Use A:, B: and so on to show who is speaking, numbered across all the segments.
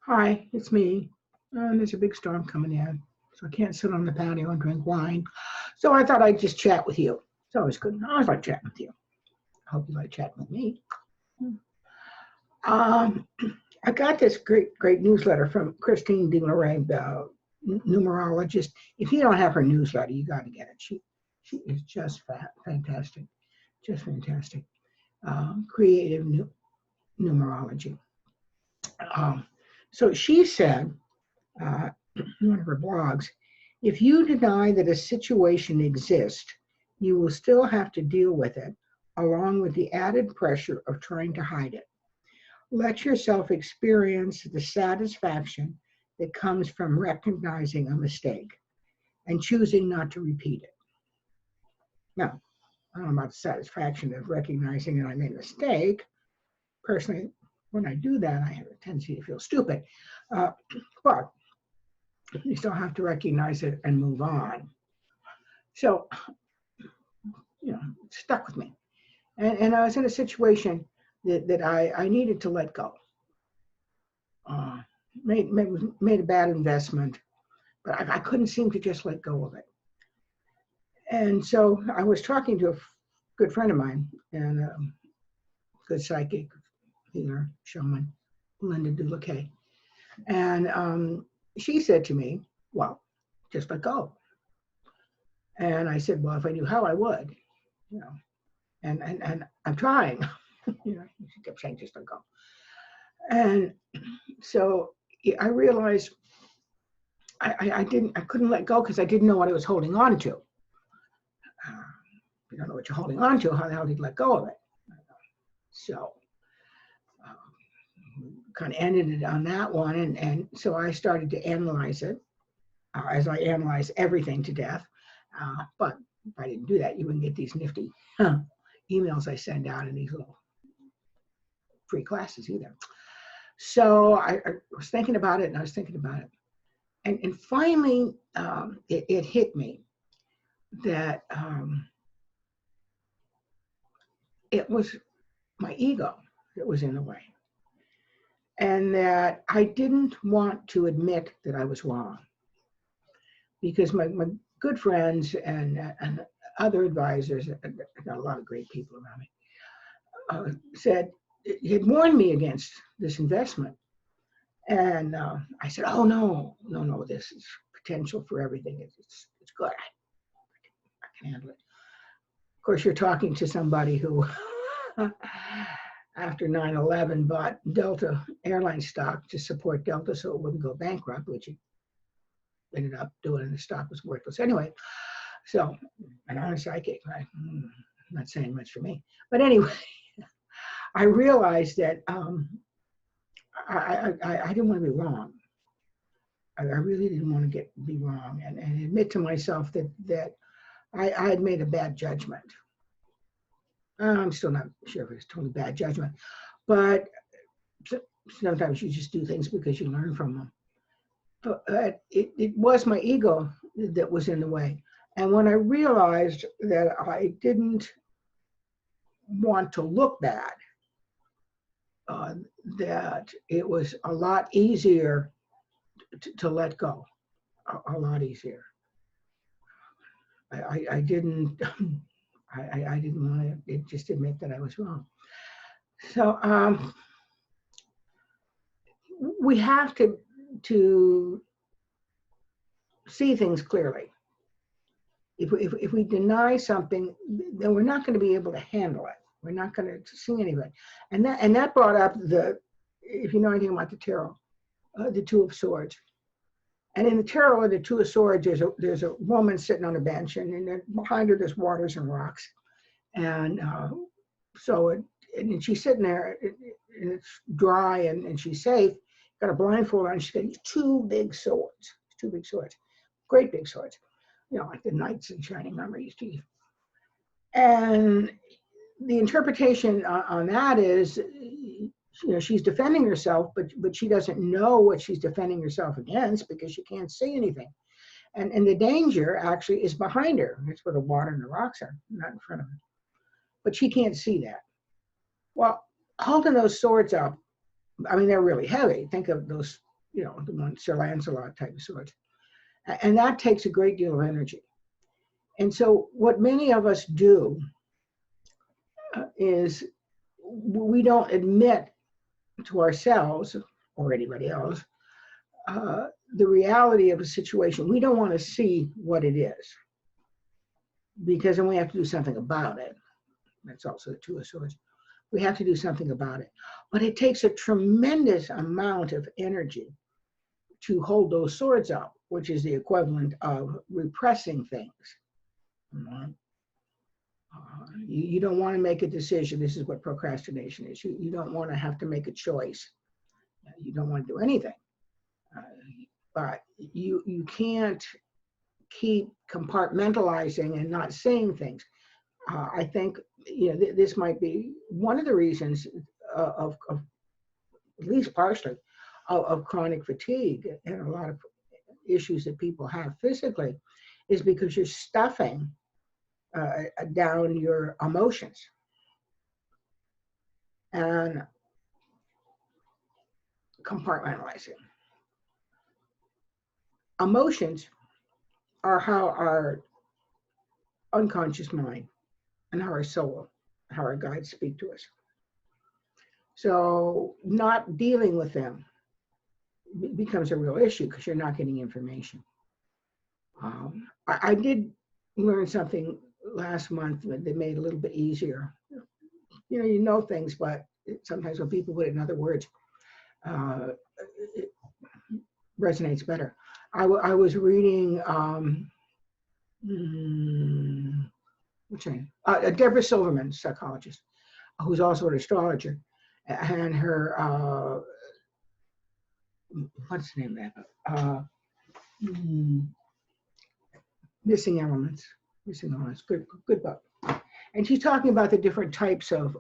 A: Hi, it's me. There's a big storm coming in, so I can't sit on the patio and drink wine. So I thought I'd just chat with you. It's always good. I always like chatting with you. I hope you like chatting with me. Um, I got this great newsletter from Christine DeLorean, the numerologist. If you don't have her newsletter, you got to get it. She is just fantastic, just fantastic. Creative numerology. Um, so she said, uh, in one of her blogs, if you deny that a situation exists, you will still have to deal with it, along with the added pressure of trying to hide it. Let yourself experience the satisfaction that comes from recognizing a mistake and choosing not to repeat it. Now, I don't know about the satisfaction of recognizing that I made a mistake. Personally, when I do that, I have a tendency to feel stupid. But you still have to recognize it and move on. So, it stuck with me. And I was in a situation that I needed to let go. Made a bad investment, but I couldn't seem to just let go of it. And so I was talking to a good friend of mine and a good psychic healer, shaman, Linda Dulac. And she said to me, well, just let go. And I said, well, if I knew how, I would, and I'm trying. She kept saying, just let go. And so I realized I couldn't let go because I didn't know what I was holding on to. If you don't know what you're holding on to, how the hell do you let go of it? So kind of ended it on that one. And so I started to analyze it as I analyze everything to death. But if I didn't do that, you wouldn't get these nifty emails I send out in these little free classes either. So I was thinking about it and I was thinking about it. And finally, it hit me that it was my ego that was in the way. And that I didn't want to admit that I was wrong. Because my good friends and other advisors, I got a lot of great people around me, said, had warned me against this investment. And I said, oh, no, this is potential for everything. It's good. I can handle it. Of course, you're talking to somebody who, after 9/11, bought Delta Airline stock to support Delta so it wouldn't go bankrupt, which it ended up doing, and the stock was worthless anyway. So, and I'm a psychic. I'm not saying much for me. But anyway, I realized that I didn't want to be wrong. I really didn't want to be wrong and admit to myself that I had made a bad judgment. I'm still not sure if it's totally bad judgment, but sometimes you just do things because you learn from them. But it was my ego that was in the way. And when I realized that I didn't want to look bad, that it was a lot easier to let go, a lot easier. I didn't want to just admit that I was wrong. So we have to see things clearly. If we deny something, then we're not going to be able to handle it. We're not going to see anything. And that brought up if you know anything about the tarot, the Two of Swords. And in the tarot of the Two of Swords, there's a woman sitting on a bench, and behind her there's waters and rocks. And and she's sitting there, and it's dry, and she's safe. Got a blindfold on, and she's got these two big swords, great big swords, like the knights in Shining Armor used to use. And the interpretation on that is, she's defending herself, but she doesn't know what she's defending herself against because she can't see anything. And the danger actually is behind her. That's where the water and the rocks are, not in front of her. But she can't see that. Well, holding those swords up, I mean, they're really heavy. Think of those you know, the one Sir Lancelot type of swords. And that takes a great deal of energy. And so what many of us do is we don't admit to ourselves or anybody else the reality of a situation. We don't want to see what it is, because then we have to do something about it. That's also the Two of Swords. We have to do something about it. But it takes a tremendous amount of energy to hold those swords up, which is the equivalent of repressing things. You don't want to make a decision. This is what procrastination is. You don't want to have to make a choice. You don't want to do anything. But you can't keep compartmentalizing and not saying things. I think, you know, this might be one of the reasons of at least partially, of chronic fatigue and a lot of issues that people have physically, is because you're stuffing down your emotions. And compartmentalizing. Emotions are how our unconscious mind and how our soul, how our guides speak to us. So not dealing with them becomes a real issue because you're not getting information. I did learn something last month that made it a little bit easier. You know things, but sometimes when people put it in other words, it resonates better. I was reading, what's her name? Deborah Silverman, psychologist, who's also an astrologer, and her, what's the name of that? Missing Elements. Good book. And she's talking about the different types of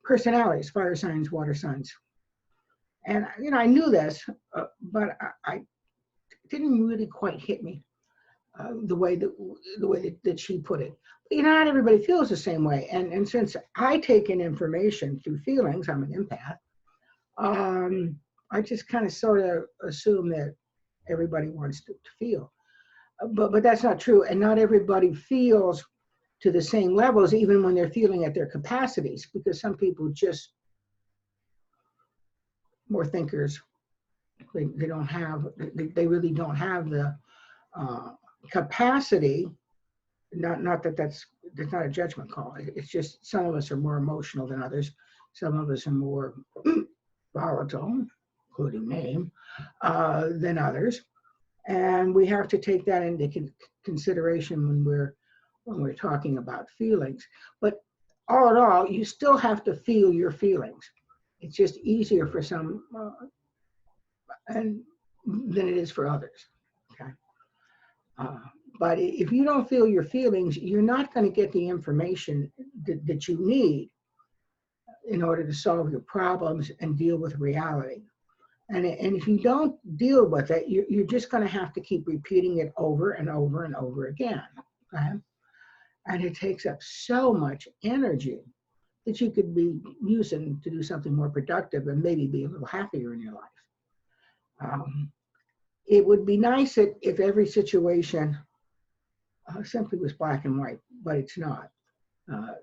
A: personalities: fire signs, water signs. And you know, I knew this, but I didn't really quite hit me the way that she put it. But, you know, not everybody feels the same way. And since I take in information through feelings, I'm an empath. I just kind of sort of assume that everybody wants to feel, but that's not true. And not everybody feels to the same levels, even when they're feeling at their capacities, because some people just more thinkers. They don't have. They really don't have the capacity. Not that that's not a judgment call. It's just some of us are more emotional than others. Some of us are more volatile, including me, than others, and we have to take that into consideration when we're talking about feelings. But all in all, you still have to feel your feelings. It's just easier for some than it is for others. Okay. But if you don't feel your feelings, you're not going to get the information that you need in order to solve your problems and deal with reality. And if you don't deal with it, you're just going to have to keep repeating it over and over and over again. Okay? And it takes up so much energy that you could be using to do something more productive and maybe be a little happier in your life. It would be nice if every situation simply was black and white, but it's not.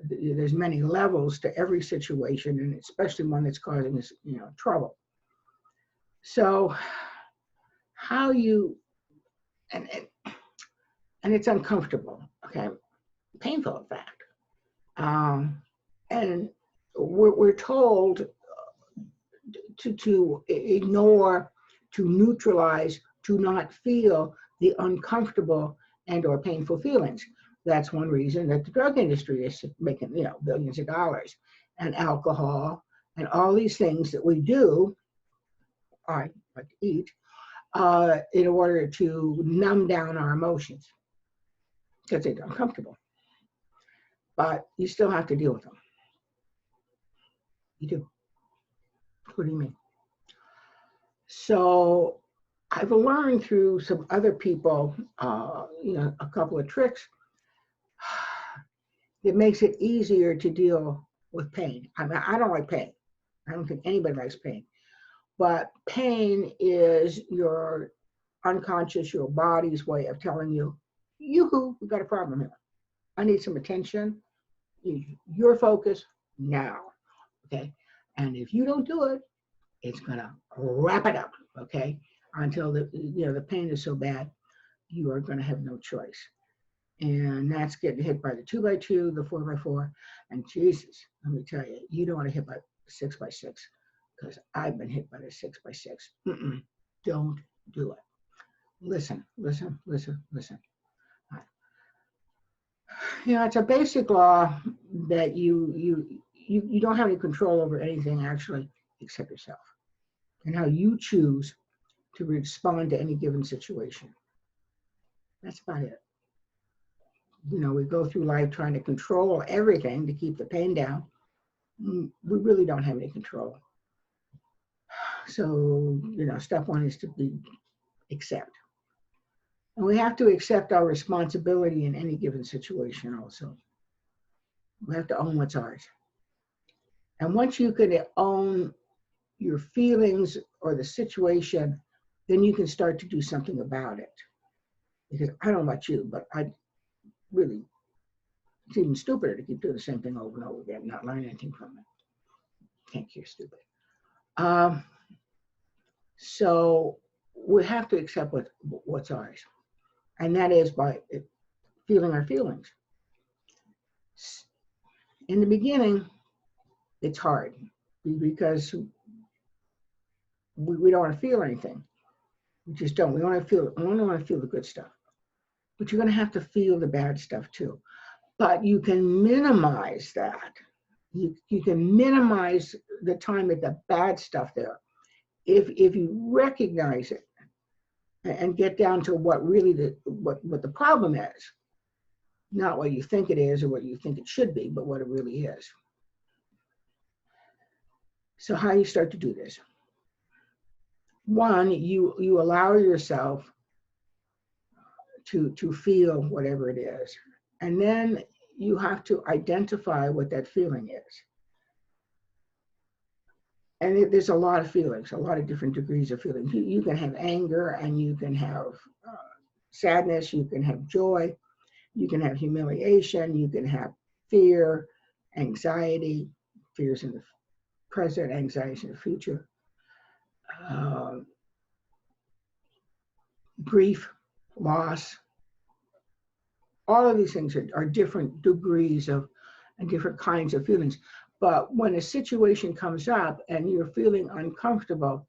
A: There's many levels to every situation, and especially one that's causing us, trouble. So, how you and it's uncomfortable, okay, painful in fact, and we're told to ignore, to neutralize, to not feel the uncomfortable and or painful feelings. That's one reason that the drug industry is making, billions of dollars, and alcohol and all these things that we do, I like to eat, in order to numb down our emotions because they're uncomfortable. But you still have to deal with them. You do. What do you mean? So I've learned through some other people, a couple of tricks that makes it easier to deal with pain. I mean, I don't like pain. I don't think anybody likes pain. But pain is your unconscious, your body's way of telling you, yoo-hoo, we got a problem here. I need some attention. Your focus now, okay? And if you don't do it, it's gonna wrap it up, okay? Until the pain is so bad, you are gonna have no choice. And that's getting hit by the 2x2, the 4x4, and Jesus, let me tell you, you don't want to hit by 6x6, because I've been hit by the 6x6. Don't do it. Listen. It's a basic law that you don't have any control over anything actually except yourself and how you choose to respond to any given situation. That's about it. We go through life trying to control everything to keep the pain down. We really don't have any control. So, step one is to accept. And we have to accept our responsibility in any given situation also. We have to own what's ours. And once you can own your feelings or the situation, then you can start to do something about it. Because I don't know about you, but it's even stupider to keep doing the same thing over and over again, not learn anything from it. Think you're stupid. So we have to accept what's ours. And that is by feeling our feelings. In the beginning, it's hard because we don't want to feel anything. We just don't. We only want to feel the good stuff. But you're going to have to feel the bad stuff too. But you can minimize that. You can minimize the time at the bad stuff there if you recognize it and get down to what really what the problem is. Not what you think it is or what you think it should be, but what it really is. So how you start to do this? One, you allow yourself to feel whatever it is. And then you have to identify what that feeling is. And there's a lot of feelings, a lot of different degrees of feelings. You can have anger, and you can have sadness, you can have joy, you can have humiliation, you can have fear, anxiety, fears in the present, anxieties in the future, grief, loss. All of these things are different degrees of and different kinds of feelings. But when a situation comes up and you're feeling uncomfortable,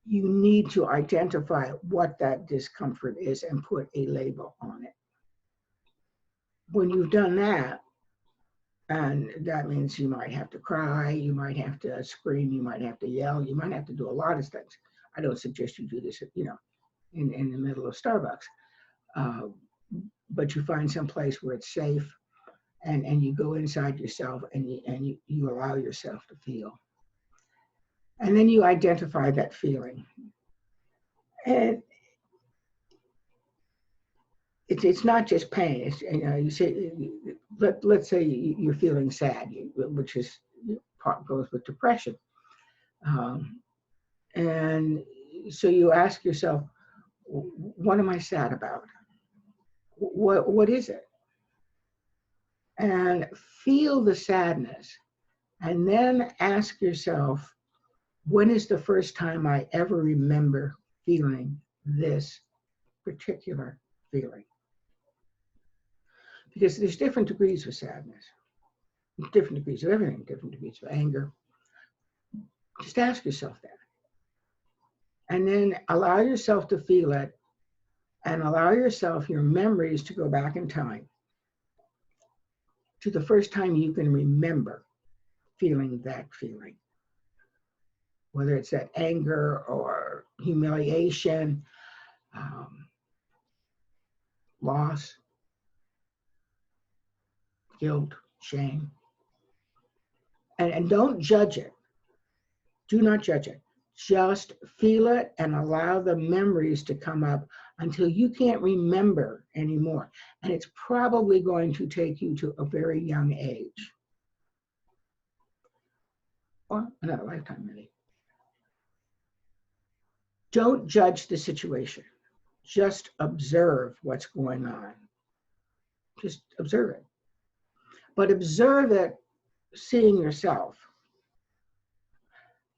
A: you need to identify what that discomfort is and put a label on it. When you've done that, and that means you might have to cry, you might have to scream, you might have to yell, you might have to do a lot of things. I don't suggest you do this, in the middle of Starbucks. But you find some place where it's safe, and you go inside yourself and you allow yourself to feel. And then you identify that feeling. And it's not just pain. It's, you say, let's say you're feeling sad, which is goes with depression. And so you ask yourself, what am I sad about? What is it? And feel the sadness. And then ask yourself, when is the first time I ever remember feeling this particular feeling? Because there's different degrees of sadness, different degrees of everything, different degrees of anger. Just ask yourself that. And then allow yourself to feel it, and allow yourself, your memories, to go back in time to the first time you can remember feeling that feeling. Whether it's that anger or humiliation, loss, guilt, shame. And don't judge it. Do not judge it. Just feel it and allow the memories to come up until you can't remember anymore. And it's probably going to take you to a very young age. Or another lifetime, maybe. Don't judge the situation. Just observe what's going on. Just observe it. But observe it seeing yourself.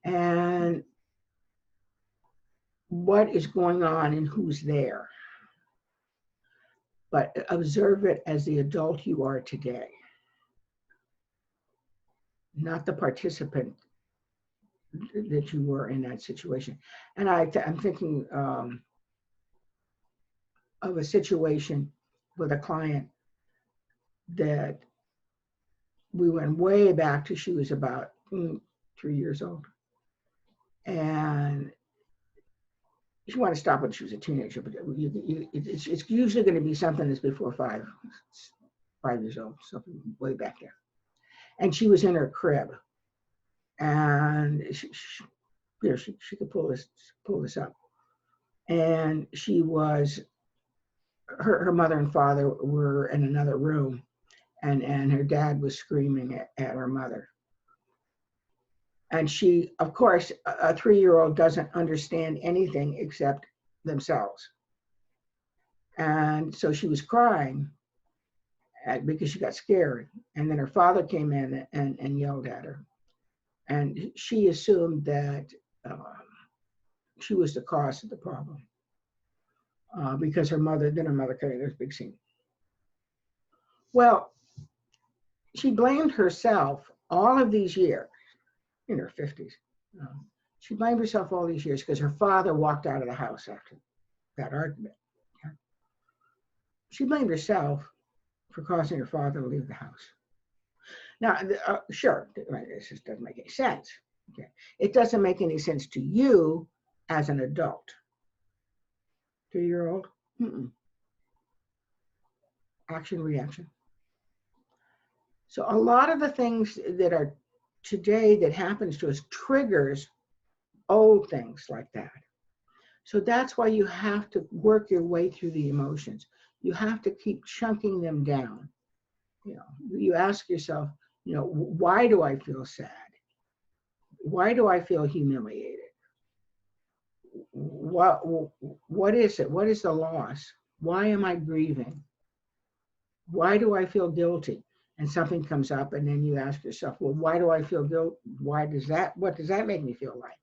A: And what is going on and who's there. But observe it as the adult you are today, not the participant that you were in that situation. And I'm thinking of a situation with a client that we went way back to. She was about 3 years old. And you want to stop when she was a teenager, but it's usually going to be something that's before 5 years old, something way back there. And she was in her crib, and she could pull this up. And she was, her mother and father were in another room, and her dad was screaming at her mother. And she, of course, a 3-year-old doesn't understand anything except themselves. And so she was crying because she got scared. And then her father came in and yelled at her. And she assumed that she was the cause of the problem because her mother carried this big scene. Well, she blamed herself all of these years, in her 50s. She blamed herself all these years because her father walked out of the house after that argument. Okay? She blamed herself for causing her father to leave the house. Now, sure, this just doesn't make any sense. Okay? It doesn't make any sense to you as an adult. 3-year-old? Action, reaction. So a lot of the things that are today that happens to us triggers old things like that. So that's why you have to work your way through the emotions. You have to keep chunking them down. You ask yourself, why do I feel sad? Why do I feel humiliated? What is it? What is the loss? Why am I grieving? Why do I feel guilty? And something comes up, and then you ask yourself, well, why do I feel guilt? What does that make me feel like?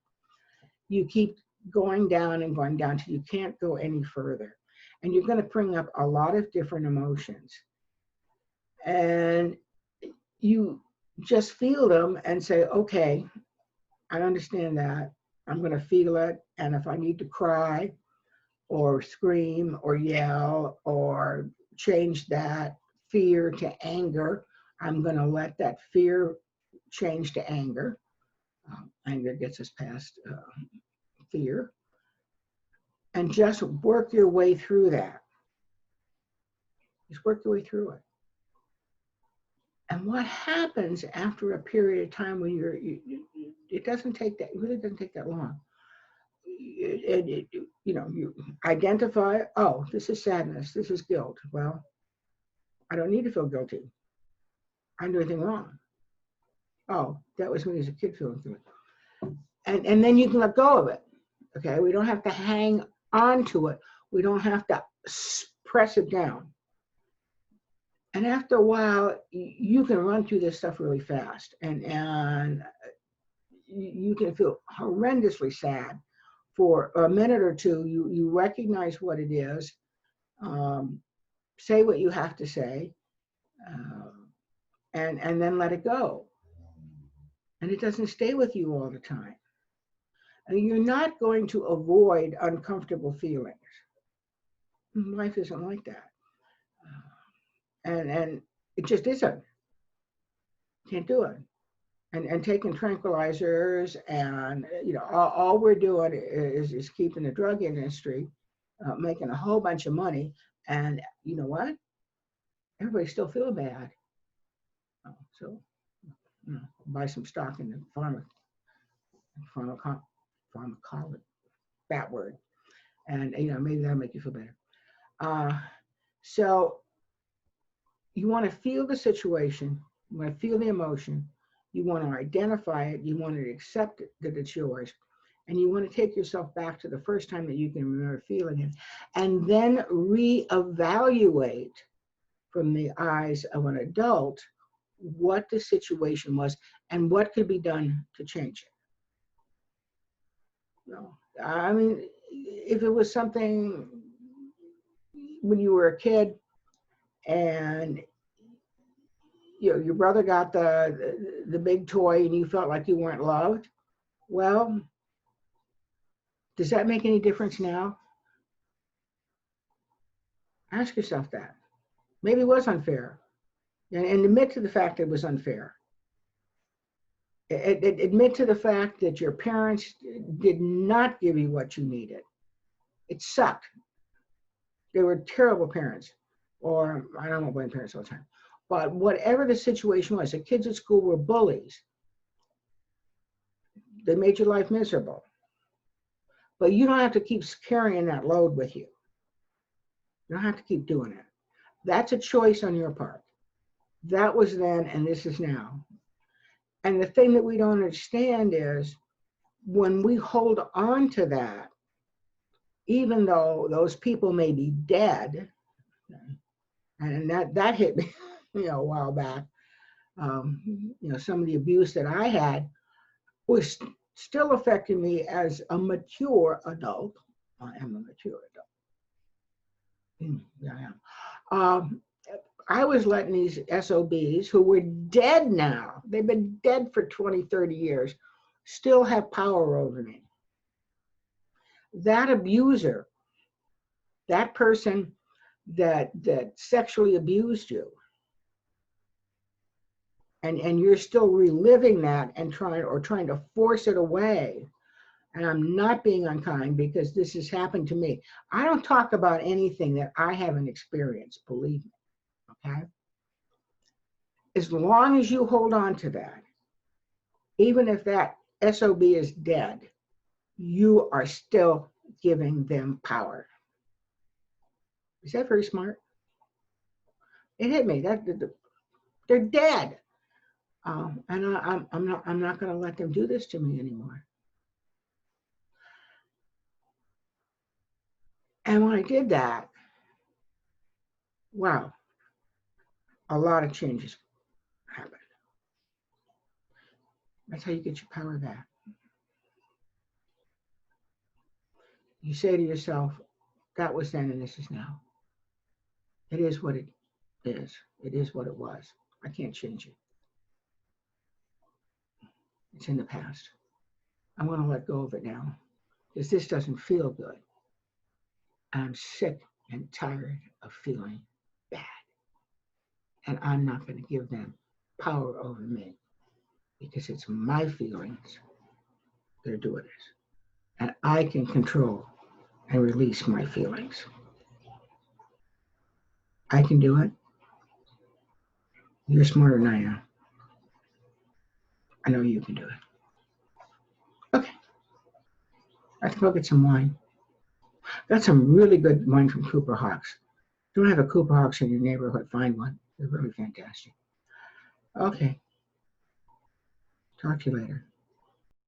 A: You keep going down and going down till you can't go any further. And you're going to bring up a lot of different emotions. And you just feel them and say, okay, I understand that. I'm going to feel it. And if I need to cry or scream or yell or change that fear to anger, I'm going to let that fear change to anger. Anger gets us past fear. And just work your way through that. Just work your way through it. And what happens after a period of time when it doesn't take that, it really doesn't take that long. You identify, oh, this is sadness, this is guilt. Well, I don't need to feel guilty. I didn't do anything wrong. Oh, that was me as a kid feeling through it. And then you can let go of it. Okay, we don't have to hang on to it. We don't have to press it down. And after a while, you can run through this stuff really fast, and you can feel horrendously sad for a minute or two. You recognize what it is, say what you have to say, and then let it go. And it doesn't stay with you all the time. And you're not going to avoid uncomfortable feelings. Life isn't like that. And it just isn't. Can't do it. And taking tranquilizers and, all we're doing is keeping the drug industry making a whole bunch of money. And you know what? Everybody's still feeling bad. So buy some stock in the pharmacology, that word. And, maybe that'll make you feel better. So you want to feel the situation. You want to feel the emotion. You want to identify it. You want to accept it, that it's yours. And you want to take yourself back to the first time that you can remember feeling it, and then reevaluate from the eyes of an adult what the situation was and what could be done to change it. No, I mean, if it was something when you were a kid and your brother got the big toy and you felt like you weren't loved, well, does that make any difference now? Ask yourself that. Maybe it was unfair, and admit to the fact it was unfair. Admit to the fact that your parents did not give you what you needed. It sucked. They were terrible parents, or I don't want to blame parents all the time. But whatever the situation was, the kids at school were bullies. They made your life miserable. But you don't have to keep carrying that load with you. You don't have to keep doing it. That's a choice on your part. That was then, and this is now. And the thing that we don't understand is when we hold on to that, even though those people may be dead, and that hit me, a while back. Some of the abuse that I had was still affecting me as a mature adult. I am a mature adult. Yeah, I am. I was letting these SOBs who were dead now, they've been dead for 20, 30 years, still have power over me. That abuser, that person that sexually abused you, and you're still reliving that and trying to force it away. And I'm not being unkind because this has happened to me. I don't talk about anything that I haven't experienced, believe me, okay? As long as you hold on to that, even if that SOB is dead, you are still giving them power. Is that very smart? It hit me. They're dead. And I'm not going to let them do this to me anymore. And when I did that, wow, a lot of changes happened. That's how you get your power back. You say to yourself, that was then and this is now. It is what it is. It is what it was. I can't change it. It's in the past. I'm going to let go of it now because this doesn't feel good. I'm sick and tired of feeling bad. And I'm not going to give them power over me because it's my feelings that are doing this. And I can control and release my feelings. I can do it. You're smarter than I am. I know you can do it. Okay. I think I'll get some wine. Got some really good wine from Cooper Hawks. If you don't have a Cooper Hawks in your neighborhood, find one. They're really fantastic. Okay. Talk to you later.